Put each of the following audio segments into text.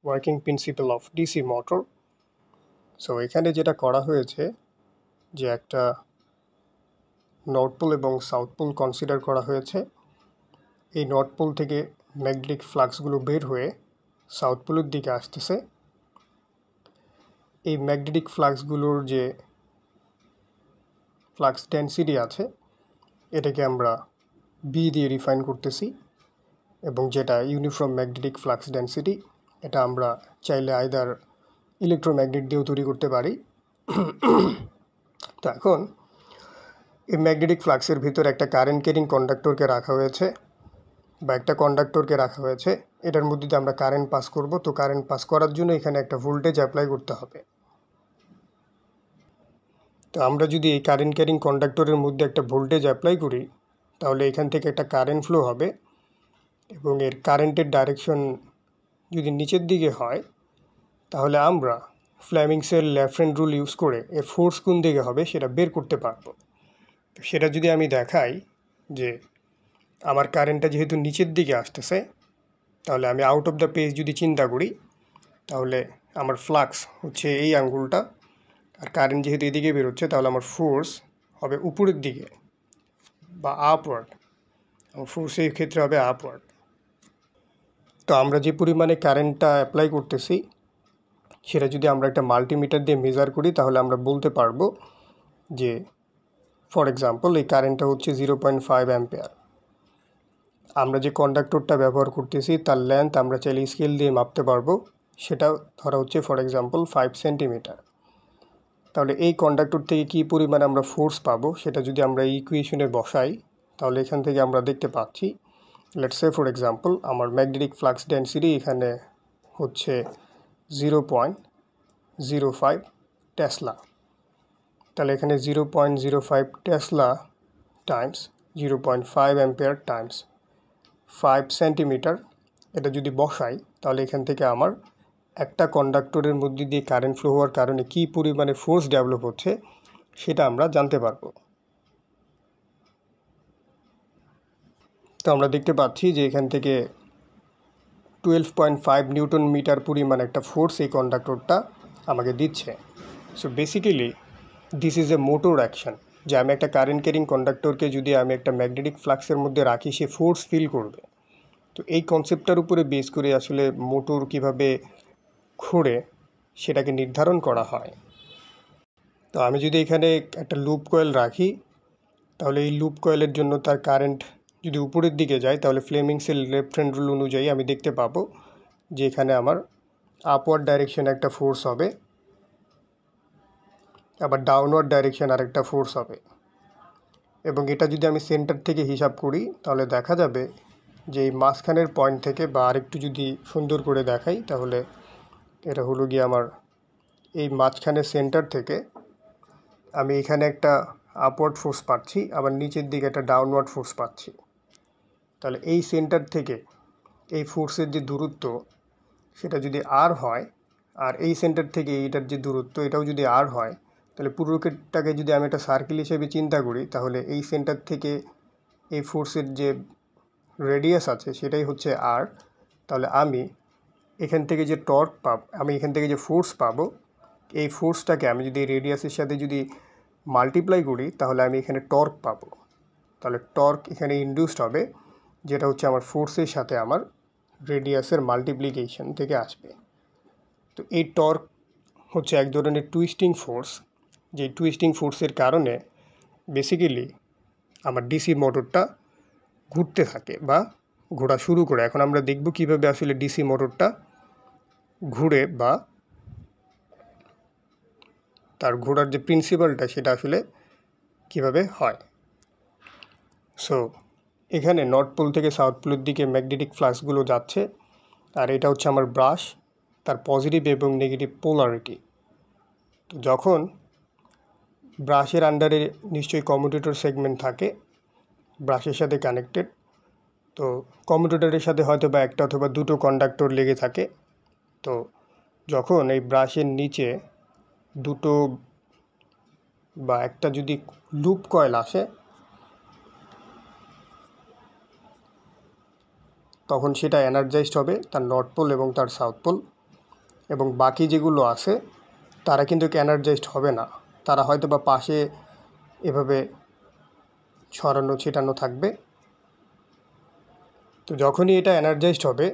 Working principal of DC motor. So এখানে যেটা করা হয়েছে যে একটা নর্থ পোল এবং সাউথ পোল কনসিডার করা হয়েছে। এই নর্থ পোল থেকে ম্যাগনেটিক ফ্লাক্সগুলো বের হয়ে সাউথ পোলের দিকে আসতেছে। এই ম্যাগনেটিক ফ্লাক্সগুলোর যে ফ্লাক্স ডেন্সিটি আছে এটাকে আমরা বি দিয়ে রিফাইন করতেছি, এবং যেটা ইউনিফর্ম ম্যাগনেটিক ফ্লাক্স ডেন্সিটি, এটা আমরা চাইলে আইদার ইলেকট্রোম্যাগনেট দিয়েও তৈরি করতে পারি। তো এখন এই ম্যাগনেটিক ফ্লাক্সের ভিতরে একটা কারেন্ট ক্যারিং কন্ডাক্টরকে রাখা হয়েছে, বা একটা কন্ডাক্টরকে রাখা হয়েছে। এটার মধ্যে দিয়ে আমরা কারেন্ট পাস করব। তো কারেন্ট পাস করার জন্য এখানে একটা ভোল্টেজ অ্যাপ্লাই করতে হবে। তো আমরা যদি এই কারেন্ট ক্যারিং কন্ডাক্টরের মধ্যে একটা ভোল্টেজ অ্যাপ্লাই করি, তাহলে এখান থেকে একটা কারেন্ট ফ্লো হবে, এবং এর কারেন্টের ডাইরেকশন যদি নিচের দিকে হয়, তাহলে আমরা ফ্লেমিংসের লেফট হ্যান্ড রুল ইউজ করে এর ফোর্স কোন দিকে হবে সেটা বের করতে পারবো। তো সেটা যদি আমি দেখাই যে আমার কারেন্টটা যেহেতু নিচের দিকে আসতেছে, তাহলে আমি আউট অফ দ্য পেজ যদি চিন্তা করি, তাহলে আমার ফ্লাক্স হচ্ছে এই আঙ্গুলটা, আর কারেন্ট যেহেতু এদিকে বেরোচ্ছে, তাহলে আমার ফোর্স হবে উপরের দিকে বা আপওয়ার্ড। আমার ফোর্স এই ক্ষেত্রে হবে আপওয়ার্ড। তো আমরা যে পরিমাণে কারেন্টটা অ্যাপ্লাই করতেছি সেটা যদি আমরা একটা মাল্টিমিটার দিয়ে মেজার করি, তাহলে আমরা বলতে পারবো যে ফর এক্সাম্পল এই কারেন্টটা হচ্ছে 0.5 অ্যাম্পিয়ার। আমরা যে কন্ডাক্টরটা ব্যবহার করতেছি তার লেন্থ আমরা চাইলে স্কেল দিয়ে মাপতে পারবো, সেটা ধরা হচ্ছে ফর এক্সাম্পল 5 সেন্টিমিটার। তাহলে এই কন্ডাক্টর থেকে কী পরিমাণে আমরা ফোর্স পাবো সেটা যদি আমরা এই ইকুয়েশনে বসাই, তাহলে এখান থেকে আমরা দেখতে পাচ্ছি, লেটস সে ফর এক্সাম্পল আমার ম্যাগনেটিক ফ্লাক্স ডেন্সিটি এখানে হচ্ছে 0.05 টেসলা। তাহলে এখানে 0.05 Tesla Times 0.5 ampere Times 5 centimetre, এটা যদি বসাই, তাহলে এখান থেকে আমার একটা কন্ডাক্টরের মধ্যে দিয়ে কারেন্ট ফ্লো হওয়ার কারণে কী পরিমাণে ফোর্স ডেভেলপ হচ্ছে সেটা আমরা জানতে পারবো। তো আমরা দেখতে পাচ্ছি যে এখান থেকে 12.5 নিউটন মিটার পরিমাণ একটা ফোর্স এই কন্ডাক্টরটা আমাকে দিচ্ছে। So basically this is a motor action, যে আমি একটা কারেন্ট ক্যারিং কন্ডাক্টরকে যদি আমি একটা ম্যাগনেটিক ফ্লাক্সের মধ্যে রাখি, সে ফোর্স ফিল করবে। তো এই কনসেপ্টটার উপরে বেস করে আসলে মোটর কিভাবে ঘোরে সেটাকে নির্ধারণ করা হয়। তো আমি যদি এখানে একটা লুপ কয়েল রাখি, তাহলে এই লুপ কয়েলের জন্য তার কারেন্ট যদি উপরের দিকে যায়, তাহলে ফ্লেমিংসের লেফট হ্যান্ড রুল অনুযায়ী আমি দেখতে পাবো যে এখানে আমার আপওয়ার্ড ডাইরেকশনে একটা ফোর্স হবে, আবার ডাউনওয়ার্ড ডাইরেকশন আরেকটা ফোর্স হবে। এবং এটা যদি আমি সেন্টার থেকে হিসাব করি, তাহলে দেখা যাবে যে এই মাঝখানের পয়েন্ট থেকে, বা আরেকটু যদি সুন্দর করে দেখাই, তাহলে এটা হলো গিয়ে আমার এই মাঝখানের সেন্টার থেকে আমি এখানে একটা আপওয়ার্ড ফোর্স পাচ্ছি, আবার নিচের দিকে একটা ডাউনওয়ার্ড ফোর্স পাচ্ছি। তাহলে এই সেন্টার থেকে এই ফোর্সের যে দূরত্ব সেটা যদি আর হয়, আর এই সেন্টার থেকে এইটার যে দূরত্ব এটাও যদি আর হয়, তাহলে পুরোটাকে যদি আমি একটা সার্কেল হিসেবে চিন্তা করি, তাহলে এই সেন্টার থেকে এই ফোর্সের যে রেডিয়াস আছে সেটাই হচ্ছে আর। তাহলে আমি এখান থেকে যে টর্ক পাবো, আমি এখান থেকে যে ফোর্স পাবো, এই ফোর্সটাকে আমি যদি রেডিয়াসের সাথে যদি মাল্টিপ্লাই করি, তাহলে আমি এখানে টর্ক পাবো। তাহলে টর্ক এখানে ইনডিউসড হবে, যেটা হচ্ছে আমার ফোর্সের সাথে আমার রেডিয়াসের মাল্টিপ্লিকেশন থেকে আসবে। তো এই টর্ক হচ্ছে এক ধরনের টুইস্টিং ফোর্স, যে টুইস্টিং ফোর্সের কারণে বেসিক্যালি আমার ডিসি মোটরটা ঘুরতে থাকে বা ঘোরা শুরু করে। এখন আমরা দেখব কিভাবে আসলে ডিসি মোটরটা ঘুরে, বা তার ঘোরার যে প্রিন্সিপালটা সেটা আসলে কিভাবে হয়। সো এখানে নর্থ পোল থেকে সাউথ পোলের দিকে ম্যাগনেটিক ফ্লাক্সগুলো যাচ্ছে, আর এটা হচ্ছে আমার ব্রাশ, তার পজিটিভ এবং নেগেটিভ পোলারিটি। তো যখন ব্রাশের আন্ডারে নিশ্চয়ই কমিউটেটর সেগমেন্ট থাকে ব্রাশের সাথে কানেক্টেড, তো কমিউটেটরের সাথে হয়তো বা একটা অথবা দুটো কন্ডাক্টর লেগে থাকে। তো যখন এই ব্রাশের নিচে দুটো বা একটা যদি লুপ কয়েল আসে, তখন সেটা এনার্জাইজড হবে তার নর্থ পোল এবং তার সাউথ পোল এবং বাকি যেগুলো আছে তারা কিন্তু এনার্জাইজড হবে না, তারা হয়তো বা পাশে এভাবে ছড়ানো ছিটানো থাকবে। তো যখনই এটা এনার্জাইজড হবে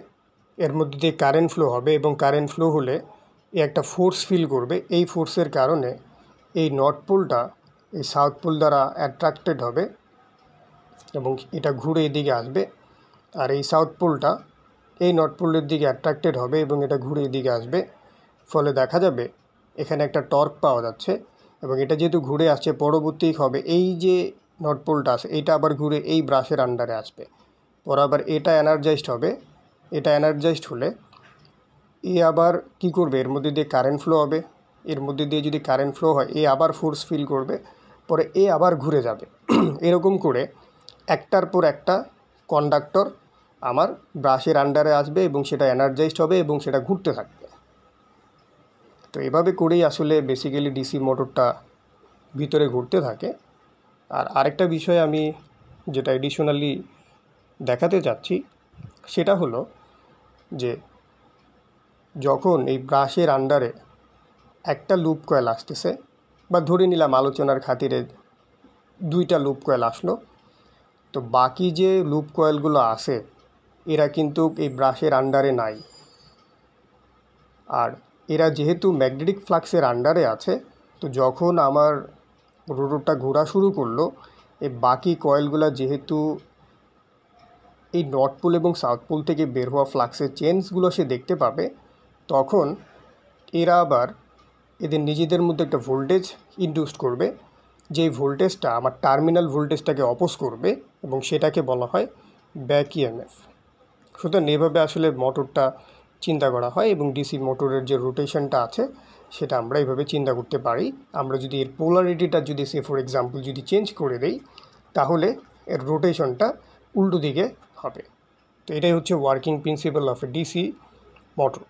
এর মধ্যে দিয়ে কারেন্ট ফ্লো হবে, এবং কারেন্ট ফ্লো হলে এ একটা ফোর্স ফিল করবে। এই ফোর্সের কারণে এই নর্থ পোলটা এই সাউথ পোল দ্বারা অ্যাট্রাক্টেড হবে এবং এটা ঘুরে এদিকে আসবে, আর এই সাউথ পোলটা এই নর্থ পোলের দিকে অ্যাট্রাক্টেড হবে এবং এটা ঘুরে এদিকে আসবে। ফলে দেখা যাবে এখানে একটা টর্ক পাওয়া যাচ্ছে, এবং এটা যেহেতু ঘুরে আসছে পরবর্তী হবে এই যে নর্থ পোলটা আছে এটা আবার ঘুরে এই ব্রাশের আন্ডারে আসবে, পর আবার এটা এনার্জাইজড হবে। এটা এনার্জাইজড হলে এ আবার কি করবে, এর মধ্যে দিয়ে কারেন্ট ফ্লো হবে, এর মধ্যে দিয়ে যদি কারেন্ট ফ্লো হয় এ আবার ফোর্স ফিল করবে, পরে এ আবার ঘুরে যাবে। এরকম করে একটার পর একটা কন্ডাক্টর আমার ব্রাশের আন্ডারে আসবে এবং সেটা এনার্জাইজড হবে এবং সেটা ঘুরতে থাকবে। তো এভাবে করেই আসলে বেসিক্যালি ডিসি মোটরটা ভিতরে ঘুরতে থাকে। আর আরেকটা বিষয় আমি যেটা এডিশনালি দেখাতে চাচ্ছি সেটা হলো যে যখন এই ব্রাশের আন্ডারে একটা লুপ কয়েল আসতেছে, বা ধরে নিলাম আলোচনার খাতিরে 2টা লুপ কয়েল আসলো, তো বাকি যে লুপ কয়েলগুলো আছে এরা কিন্তু এই ব্রাশের আন্ডারে নাই। আর এরা যেহেতু ম্যাগনেটিক ফ্লাক্সের আন্ডারে আছে, তো যখন আমার রোটরটা ঘোরা শুরু করলো এই বাকি কয়েলগুলো যেহেতু এই নর্থ পোল এবং সাউথ পোল থেকে বের হওয়া ফ্লাক্সের চেঞ্জগুলো সে দেখতে পাবে, তখন এরা আবার এদের নিজেদের মধ্যে একটা ভোল্টেজ ইনডিউস করবে, যেই ভোল্টেজটা আমার টার্মিনাল ভোল্টেজটাকে অপোজ করবে এবং সেটাকে বলা হয় ব্যাক ইএমএফ। সুতরাং এভাবে আসলে মোটরটা চিন্তা করা হয়, এবং ডিসি মোটরের যে রোটেশনটা আছে সেটা আমরা এইভাবে চিন্তা করতে পারি। আমরা যদি এর পোলারিটিটা যদি সে ফর এক্সাম্পল যদি চেঞ্জ করে দেই তাহলে এর রোটেশনটা উল্টো দিকে হবে। তো এটাই হচ্ছে working principal of A DC motor.